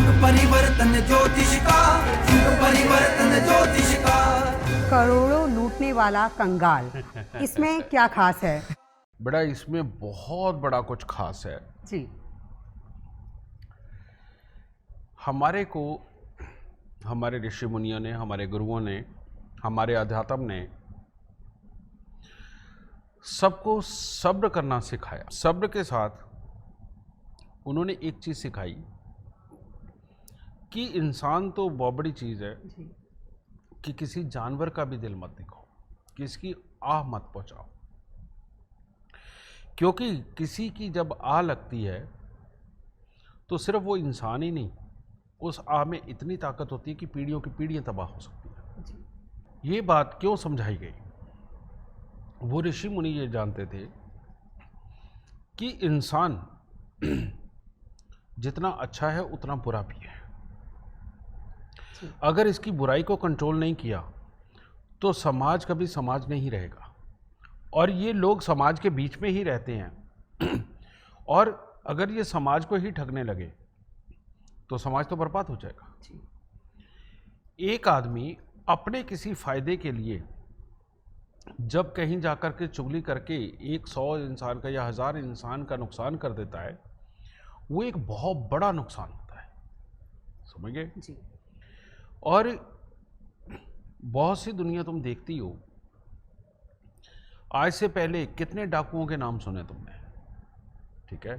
परिवर्तन ज्योतिष का, परिवर्तन ज्योतिष का। करोड़ों लूटने वाला कंगाल, इसमें क्या खास है? बड़ा इसमें बहुत बड़ा कुछ खास है जी। हमारे को हमारे ऋषि मुनियों ने, हमारे गुरुओं ने, हमारे अध्यात्म ने सबको सब्र करना सिखाया। सब्र के साथ उन्होंने एक चीज़ सिखाई कि इंसान तो बहुत बड़ी चीज़ है कि किसी जानवर का भी दिल मत दिखाओ, किसकी आह मत पहुंचाओ, क्योंकि किसी की जब आह लगती है तो सिर्फ वो इंसान ही नहीं, उस आह में इतनी ताकत होती है कि पीढ़ियों की पीढ़ियां तबाह हो सकती है। ये बात क्यों समझाई गई? वो ऋषि मुनि ये जानते थे कि इंसान जितना अच्छा है उतना बुरा भी है। अगर इसकी बुराई को कंट्रोल नहीं किया तो समाज कभी समाज नहीं रहेगा, और ये लोग समाज के बीच में ही रहते हैं और अगर ये समाज को ही ठगने लगे तो समाज तो बर्बाद हो जाएगा। एक आदमी अपने किसी फायदे के लिए जब कहीं जाकर के चुगली करके 100 इंसान का या 1000 इंसान का नुकसान कर देता है, वो एक बहुत बड़ा नुकसान होता है, समझ गए? और बहुत सी दुनिया तुम देखती हो, आज से पहले कितने डाकुओं के नाम सुने तुमने? ठीक है,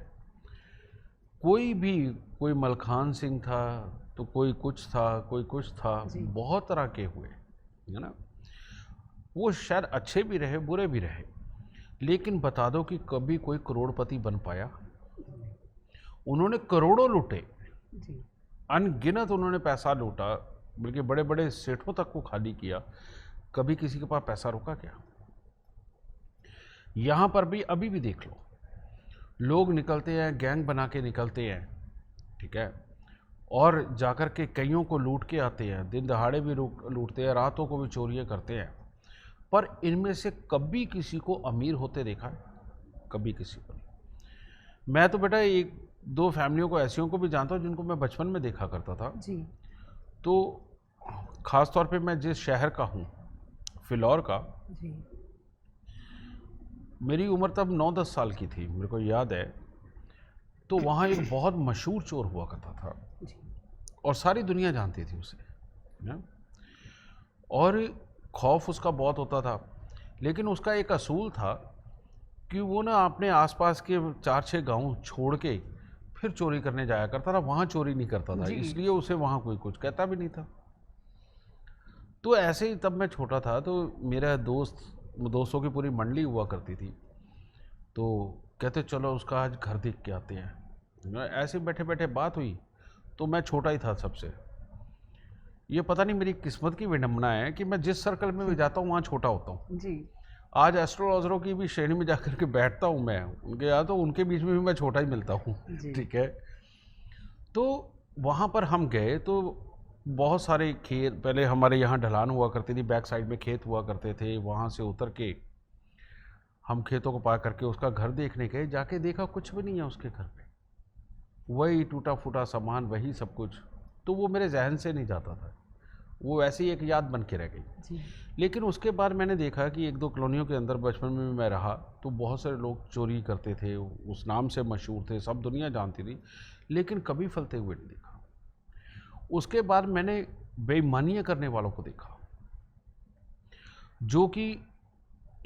कोई मलखान सिंह था तो कोई कुछ था, कोई कुछ था, बहुत तरह के हुए, है ना? वो शायद अच्छे भी रहे, बुरे भी रहे, लेकिन बता दो कि कभी कोई करोड़पति बन पाया? उन्होंने करोड़ों लूटे, अनगिनत उन्होंने पैसा लूटा, बल्कि बड़े बड़े सेठों तक को खाली किया। कभी किसी के पास पैसा रुका क्या? यहाँ पर भी अभी भी देख लो, लोग निकलते हैं, गैंग बना के निकलते हैं, ठीक है, और जाकर के कईयों को लूट के आते हैं, दिन दहाड़े भी लूटते हैं, रातों को भी चोरियाँ करते हैं, पर इनमें से कभी किसी को अमीर होते देखा है? कभी किसी को नहीं। मैं तो बेटा 1-2 फैमिलियों को, ऐसियों को भी जानता हूँ जिनको मैं बचपन में देखा करता था जी। तो ख़ास तौर पे मैं जिस शहर का हूँ, फिलौर का जी, मेरी उम्र तब 9-10 साल की थी, मेरे को याद है। तो वहाँ एक बहुत मशहूर चोर हुआ करता था और सारी दुनिया जानती थी उसे, ना? और खौफ उसका बहुत होता था, लेकिन उसका एक असूल था कि वो ना अपने आसपास के 4-6 गांव छोड़ के फिर चोरी करने जाया करता था, वहाँ चोरी नहीं करता था, इसलिए उसे वहाँ कोई कुछ कहता भी नहीं था। तो ऐसे ही तब मैं छोटा था, तो मेरा दोस्तों की पूरी मंडली हुआ करती थी, तो कहते चलो उसका आज घर देख के आते हैं। ऐसे बैठे बैठे बात हुई, तो मैं छोटा ही था सबसे। ये पता नहीं मेरी किस्मत की विडंबना है कि मैं जिस सर्कल में भी जाता हूँ वहाँ छोटा होता हूँ जी। आज एस्ट्रोलॉजरों की भी श्रेणी में जाकर के बैठता हूँ मैं उनके यहाँ, तो उनके बीच में भी मैं छोटा ही मिलता हूँ, ठीक है। तो वहाँ पर हम गए तो बहुत सारे खेत, पहले हमारे यहाँ ढलान हुआ करती थी, बैक साइड में खेत हुआ करते थे, वहाँ से उतर के हम खेतों को पार करके उसका घर देखने गए। जाके देखा कुछ भी नहीं है उसके घर पे, वही टूटा फूटा सामान, वही सब कुछ। तो वो मेरे जहन से नहीं जाता था, वो वैसे ही एक याद बन के रह गई। लेकिन उसके बाद मैंने देखा कि 1-2 कॉलोनियों के अंदर बचपन में मैं रहा, तो बहुत सारे लोग चोरी करते थे, उस नाम से मशहूर थे, सब दुनिया जानती थी, लेकिन कभी फलते हुए नहीं देखा। उसके बाद मैंने बेईमानियाँ करने वालों को देखा, जो कि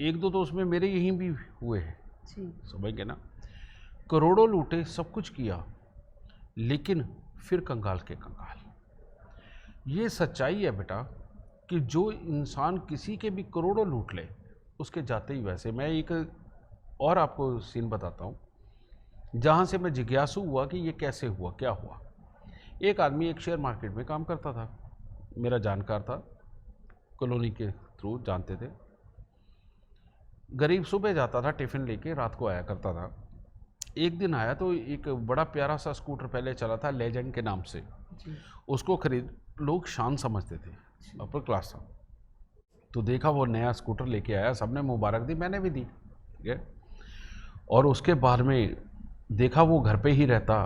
1-2 तो उसमें मेरे यहीं भी हुए हैं, समझ गए ना? करोड़ों लूटे, सब कुछ किया, लेकिन फिर कंगाल के कंगाल। ये सच्चाई है बेटा कि जो इंसान किसी के भी करोड़ों लूट ले, उसके जाते ही वैसे। मैं एक और आपको सीन बताता हूँ, जहाँ से मैं जिज्ञासु हुआ कि ये कैसे हुआ, क्या हुआ। एक आदमी एक शेयर मार्केट में काम करता था, मेरा जानकार था, कॉलोनी के थ्रू जानते थे। गरीब सुबह जाता था टिफ़िन लेके, रात को आया करता था। एक दिन आया तो एक बड़ा प्यारा सा स्कूटर पहले चला था, लेजेंड के नाम से, उसको खरीद लोग शान समझते थे, अपर क्लास था। तो देखा वो नया स्कूटर लेके आया, सबने मुबारक दी, मैंने भी दी, ठीक है। और उसके बाद में देखा वो घर पे ही रहता,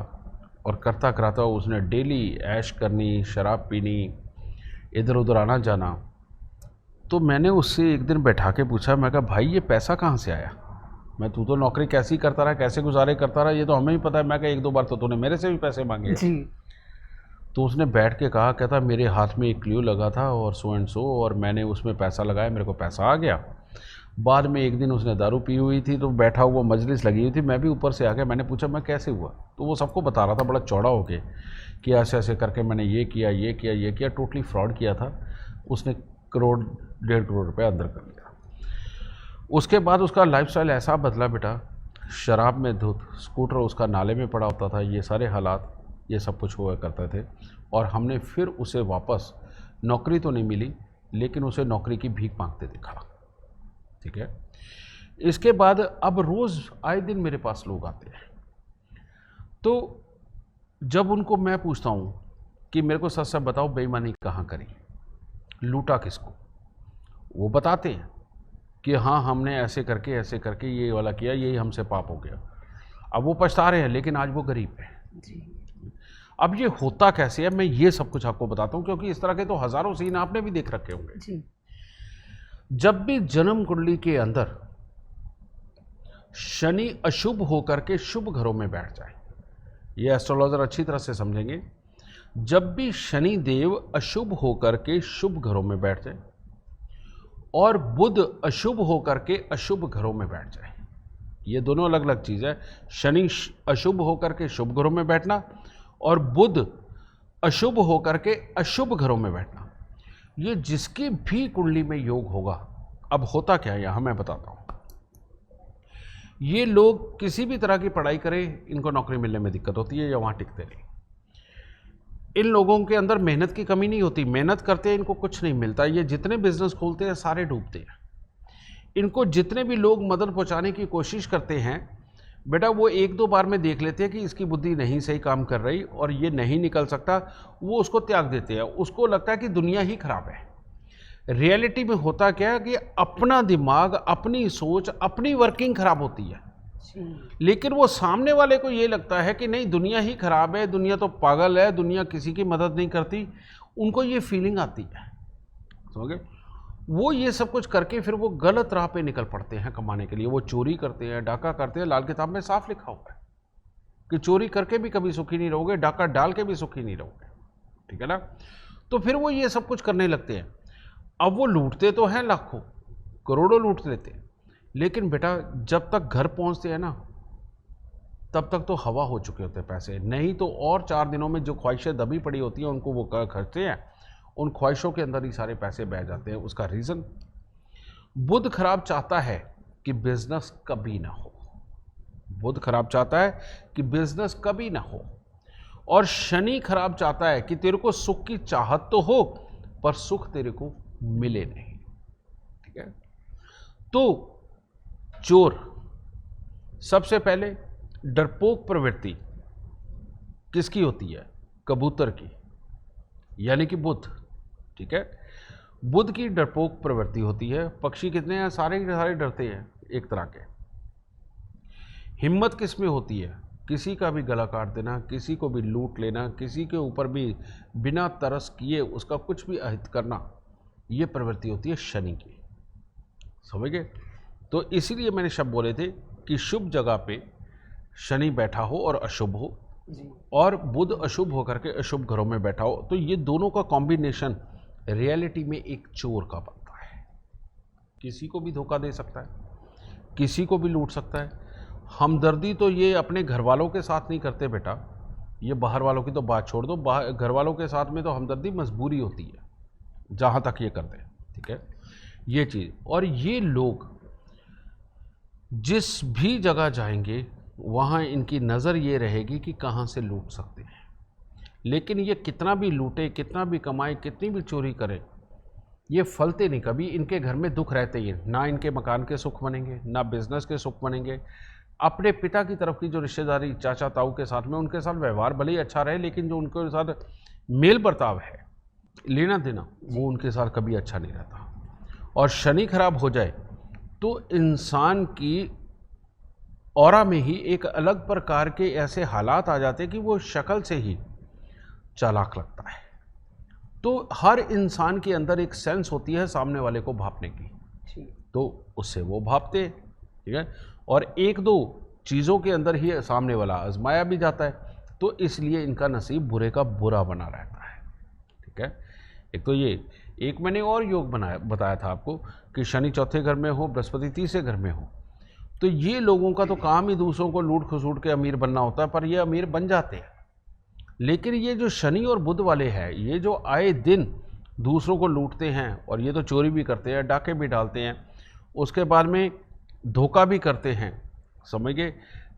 और करता कराता उसने डेली ऐश करनी, शराब पीनी, इधर उधर आना जाना। तो मैंने उससे एक दिन बैठा के पूछा, मैं कहा भाई ये पैसा कहाँ से आया? तू तो नौकरी कैसी करता रहा, कैसे गुजारे करता रहा, ये तो हमें ही पता है। मैं कहा एक दो बार तो तूने मेरे से भी पैसे मांगे जी। तो उसने बैठ के कहा, कहता मेरे हाथ में एक क्लू लगा था और सो एंड सो, और मैंने उसमें पैसा लगाया, मेरे को पैसा आ गया। बाद में एक दिन उसने दारू पी हुई थी, तो बैठा हुआ मजलिस लगी हुई थी, मैं भी ऊपर से आ गया, मैंने पूछा मैं कैसे हुआ? तो वो सबको बता रहा था बड़ा चौड़ा होके कि ऐसे ऐसे करके मैंने ये किया, ये किया, ये किया, टोटली फ्रॉड किया था। उसने करोड़ 1.5 करोड़ रुपये अंदर कर लिया। उसके बाद उसका लाइफस्टाइल ऐसा बदला बेटा, शराब में धुत, स्कूटर उसका नाले में पड़ा होता था, ये सारे हालात, ये सब कुछ हुआ करते थे। और हमने फिर उसे वापस, नौकरी तो नहीं मिली, लेकिन उसे नौकरी की भीख मांगते देखा। ठीक है। इसके बाद अब रोज़ आए दिन मेरे पास लोग आते हैं, तो जब उनको मैं पूछता हूँ कि मेरे को सच सच बताओ बेईमानी कहाँ करी, लूटा किसको, वो बताते हैं कि हाँ हमने ऐसे करके ये वाला किया, यही हमसे पाप हो गया। अब वो पछता रहे हैं, लेकिन आज वो गरीब है। अब ये होता कैसे है, मैं ये सब कुछ आपको बताता हूँ, क्योंकि इस तरह के तो हज़ारों सीन आपने भी देख रखे होंगे। जी। जब भी जन्म कुंडली के अंदर शनि अशुभ होकर के शुभ घरों में बैठ जाए, ये एस्ट्रोलॉजर अच्छी तरह से समझेंगे। जब भी शनि देव अशुभ होकर के शुभ घरों में बैठ जाए और बुध अशुभ होकर के अशुभ घरों में बैठ जाए, ये दोनों अलग अलग चीज़ है। शनि अशुभ होकर के शुभ घरों में बैठना और बुध अशुभ होकर के अशुभ घरों में बैठना, ये जिसकी भी कुंडली में योग होगा। अब होता क्या है यहाँ मैं बताता हूँ। ये लोग किसी भी तरह की पढ़ाई करें, इनको नौकरी मिलने में दिक्कत होती है या वहाँ टिकते नहीं। इन लोगों के अंदर मेहनत की कमी नहीं होती, मेहनत करते हैं, इनको कुछ नहीं मिलता। ये जितने बिजनेस खोलते हैं सारे डूबते हैं। इनको जितने भी लोग मदद पहुँचाने की कोशिश करते हैं बेटा, वो एक दो बार में देख लेते हैं कि इसकी बुद्धि नहीं सही काम कर रही और ये नहीं निकल सकता, वो उसको त्याग देते हैं। उसको लगता है कि दुनिया ही खराब है। रियलिटी में होता क्या है कि अपना दिमाग, अपनी सोच, अपनी वर्किंग खराब होती है, लेकिन वो सामने वाले को ये लगता है कि नहीं दुनिया ही खराब है, दुनिया तो पागल है, दुनिया किसी की मदद नहीं करती। उनको ये फीलिंग आती है, समझे? वो ये सब कुछ करके फिर वो गलत राह पे निकल पड़ते हैं कमाने के लिए। वो चोरी करते हैं, डाका करते हैं। लाल किताब में साफ लिखा हुआ है कि चोरी करके भी कभी सुखी नहीं रहोगे, डाका डाल के भी सुखी नहीं रहोगे। ठीक है ना? तो फिर वो ये सब कुछ करने लगते हैं। अब वो लूटते तो हैं, लाखों करोड़ों लूट लेते हैं, लेकिन बेटा जब तक घर पहुंचते हैं ना, तब तक तो हवा हो चुके होते हैं पैसे। नहीं तो और 4 दिनों में जो ख्वाहिशें दबी पड़ी होती हैं उनको वो खर्चते हैं, उन ख्वाहिशों के अंदर ही सारे पैसे बह जाते हैं। उसका रीज़न, बुध खराब चाहता है कि बिजनेस कभी ना हो। बुध खराब चाहता है कि बिजनेस कभी ना हो, और शनि खराब चाहता है कि तेरे को सुख की चाहत तो हो पर सुख तेरे को मिले नहीं। ठीक है? तो चोर सबसे पहले डरपोक प्रवृत्ति किसकी होती है? कबूतर की, यानी कि बुध। ठीक है? बुध की डरपोक प्रवृत्ति होती है। पक्षी कितने हैं? सारे के सारे डरते हैं एक तरह के। हिम्मत किस में होती है? किसी का भी गला काट देना, किसी को भी लूट लेना, किसी के ऊपर भी बिना तरस किए उसका कुछ भी अहित करना, ये प्रवृत्ति होती है शनि की। समझ गए? तो इसीलिए मैंने शब्द बोले थे कि शुभ जगह पे शनि बैठा हो और अशुभ हो, और बुध अशुभ होकर के अशुभ घरों में बैठा हो, तो ये दोनों का कॉम्बिनेशन रियलिटी में एक चोर का बनता है। किसी को भी धोखा दे सकता है, किसी को भी लूट सकता है। हमदर्दी तो ये अपने घर वालों के साथ नहीं करते बेटा, ये बाहर वालों की तो बात छोड़ दो, घर वालों के साथ में तो हमदर्दी मजबूरी होती है, जहाँ तक ये करते हैं। ठीक है? ये चीज़। और ये लोग जिस भी जगह जाएंगे वहाँ इनकी नज़र ये रहेगी कि कहाँ से लूट सकते हैं। लेकिन ये कितना भी लूटे, कितना भी कमाए, कितनी भी चोरी करे, ये फलते नहीं कभी। इनके घर में दुख रहते ही, ना इनके मकान के सुख बनेंगे, ना बिजनेस के सुख बनेंगे। अपने पिता की तरफ की जो रिश्तेदारी, चाचा ताऊ के साथ में, उनके साथ व्यवहार भले ही अच्छा रहे, लेकिन जो उनके साथ मेल बर्ताव है, लेना देना, वो उनके साथ कभी अच्छा नहीं रहता। और शनि खराब हो जाए तो इंसान की ऑरा में ही एक अलग प्रकार के ऐसे हालात आ जाते हैं कि वो शक्ल से ही चालाक लगता है। तो हर इंसान के अंदर एक सेंस होती है सामने वाले को भांपने की, तो उससे वो भांपते, ठीक है। और एक दो चीज़ों के अंदर ही सामने वाला आजमाया भी जाता है, तो इसलिए इनका नसीब बुरे का बुरा बना रहता है, ठीक है। एक तो ये, एक मैंने और योग बताया था आपको कि शनि चौथे घर में हो, बृहस्पति तीसरे घर में हो, तो ये लोगों का तो काम ही दूसरों को लूट खसूट के अमीर बनना होता है, पर ये अमीर बन जाते हैं। लेकिन ये जो शनि और बुध वाले हैं, ये जो आए दिन दूसरों को लूटते हैं, और ये तो चोरी भी करते हैं, डाके भी डालते हैं, उसके बाद में धोखा भी करते हैं, समझ गए।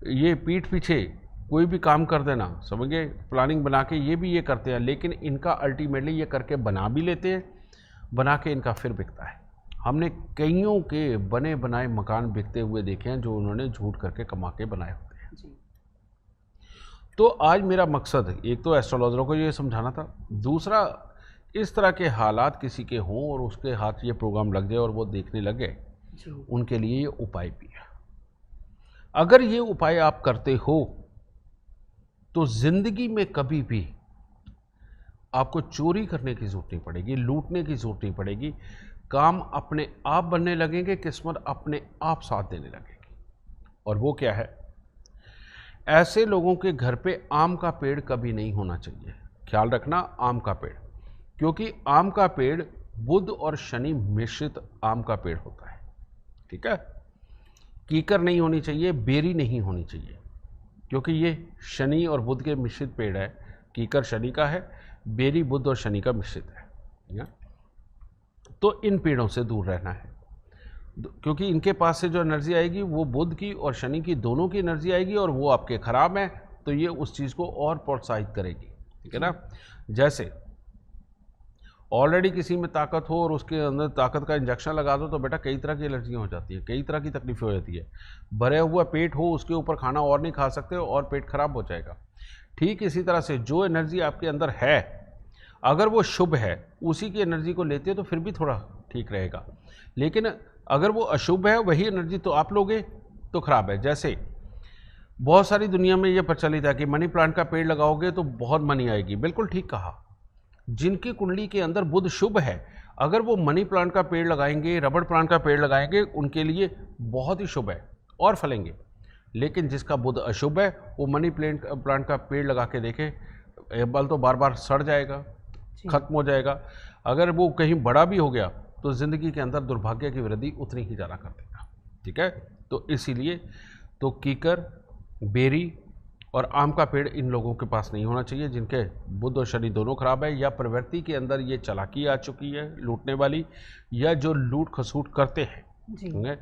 ये पीठ पीछे कोई भी काम कर देना, समझ गए, प्लानिंग बना के ये भी ये करते हैं, लेकिन इनका अल्टीमेटली ये करके बना भी लेते हैं, बना के इनका फिर बिकता है। हमने कईयों के बने बनाए मकान बिकते हुए देखे हैं, जो उन्होंने झूठ करके कमा के बनाए होते हैं जी। तो आज मेरा मकसद एक तो एस्ट्रोलॉजरों को ये समझाना था, दूसरा इस तरह के हालात किसी के हों और उसके हाथ ये प्रोग्राम लग जाए और वो देखने लगे, उनके लिए ये उपाय भी है। अगर ये उपाय आप करते हो तो जिंदगी में कभी भी आपको चोरी करने की जरूरत नहीं पड़ेगी, लूटने की जरूरत नहीं पड़ेगी, काम अपने आप बनने लगेंगे, किस्मत अपने आप साथ देने लगेगी। और वो क्या है, ऐसे लोगों के घर पे आम का पेड़ कभी नहीं होना चाहिए। ख्याल रखना, आम का पेड़, क्योंकि आम का पेड़ बुध और शनि मिश्रित आम का पेड़ होता है, ठीक है। कीकर नहीं होनी चाहिए, बेरी नहीं होनी चाहिए, क्योंकि ये शनि और बुध के मिश्रित पेड़ है। कीकर शनि का है, बेरी बुध और शनि का मिश्रित है। तो इन पेड़ों से दूर रहना है, क्योंकि इनके पास से जो एनर्जी आएगी वो बुध की और शनि की दोनों की एनर्जी आएगी, और वो आपके खराब है, तो ये उस चीज़ को और प्रोत्साहित करेगी, ठीक है ना। जैसे ऑलरेडी किसी में ताकत हो और उसके अंदर ताकत का इंजेक्शन लगा दो, तो बेटा कई तरह की एलर्जियाँ हो जाती है, कई तरह की तकलीफें हो जाती है। भरे हुआ पेट हो, उसके ऊपर खाना और नहीं खा सकते और पेट खराब हो जाएगा। ठीक इसी तरह से जो एनर्जी आपके अंदर है, अगर वो शुभ है, उसी की एनर्जी को लेते हो तो फिर भी थोड़ा ठीक रहेगा, लेकिन अगर वो अशुभ है, वही एनर्जी तो आप लोगे तो खराब है। जैसे बहुत सारी दुनिया में ये प्रचलित है कि मनी प्लांट का पेड़ लगाओगे तो बहुत मनी आएगी, बिल्कुल ठीक कहा। जिनकी कुंडली के अंदर बुध शुभ है, अगर वो मनी प्लांट का पेड़ लगाएंगे, रबड़ प्लांट का पेड़ लगाएंगे, उनके लिए बहुत ही शुभ है और फलेंगे। लेकिन जिसका बुध अशुभ है, वो मनी प्लांट का पेड़ लगा के देखे, बल तो बार बार सड़ जाएगा, खत्म हो जाएगा। अगर वो कहीं बड़ा भी हो गया तो ज़िंदगी के अंदर दुर्भाग्य की वृद्धि उतनी ही ज़्यादा कर देगा, ठीक है। तो इसीलिए तो कीकर, बेरी और आम का पेड़ इन लोगों के पास नहीं होना चाहिए, जिनके बुध और शनि दोनों खराब है, या प्रवृत्ति के अंदर ये चालाकी आ चुकी है लूटने वाली, या जो लूट खसूट करते हैं जी।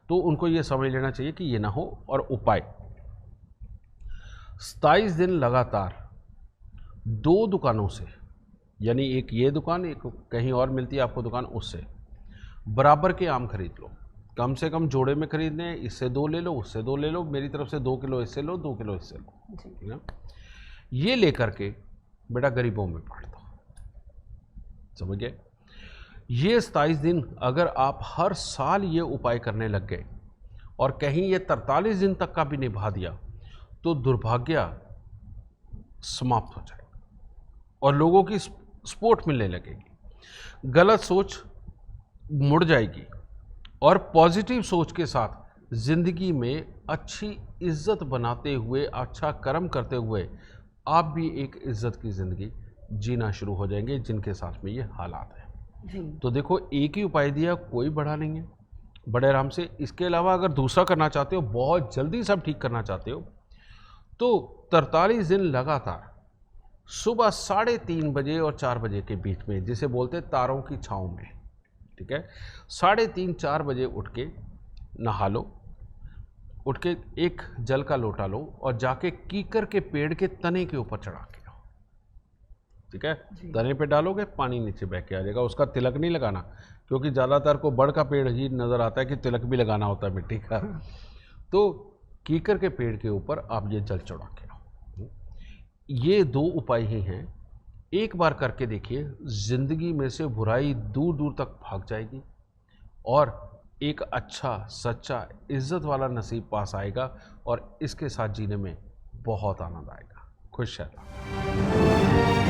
तो उनको ये समझ लेना चाहिए कि ये ना हो। और उपाय, 27 दिन लगातार 2 दुकानों से, यानी एक ये दुकान, एक कहीं और मिलती है आपको दुकान, उससे बराबर के आम खरीद लो। कम से कम जोड़े में खरीदने हैं, इससे 2 ले लो, उससे 2 ले लो, मेरी तरफ से 2 किलो इससे लो, 2 किलो इससे लो, ठीक है। ये लेकर के बेटा गरीबों में बांट दो, समझ गए। ये 27 दिन अगर आप हर साल ये उपाय करने लग गए और कहीं ये 43 दिन तक का भी निभा दिया, तो दुर्भाग्य समाप्त हो जाएगा और लोगों की सपोर्ट मिलने लगेगी, गलत सोच मुड़ जाएगी, और पॉजिटिव सोच के साथ ज़िंदगी में अच्छी इज्जत बनाते हुए, अच्छा कर्म करते हुए आप भी एक इज्जत की ज़िंदगी जीना शुरू हो जाएंगे, जिनके साथ में ये हालात हैं जी। तो देखो, एक ही उपाय दिया, कोई बड़ा नहीं है, बड़े आराम से। इसके अलावा अगर दूसरा करना चाहते हो, बहुत जल्दी सब ठीक करना चाहते हो, तो 43 दिन लगातार सुबह 3:30 बजे और 4 बजे के बीच में, जिसे बोलते हैं तारों की छाँव में, ठीक है, 3:30-4 बजे उठ के नहा लो, उठ के एक जल का लोटा लो और जाके कीकर के पेड़ के तने के ऊपर चढ़ा के आओ, ठीक है। तने पे डालोगे, पानी नीचे बह के आ जाएगा। उसका तिलक नहीं लगाना, क्योंकि ज़्यादातर को बड़ का पेड़ ही नज़र आता है कि तिलक भी लगाना होता है मिट्टी का। तो कीकर के पेड़ के ऊपर आप ये जल चढ़ा के आओ। ये 2 उपाय ही हैं, एक बार करके देखिए, ज़िंदगी में से बुराई दूर दूर तक भाग जाएगी और एक अच्छा, सच्चा, इज्जत वाला नसीब पास आएगा और इसके साथ जीने में बहुत आनंद आएगा। खुश रहना।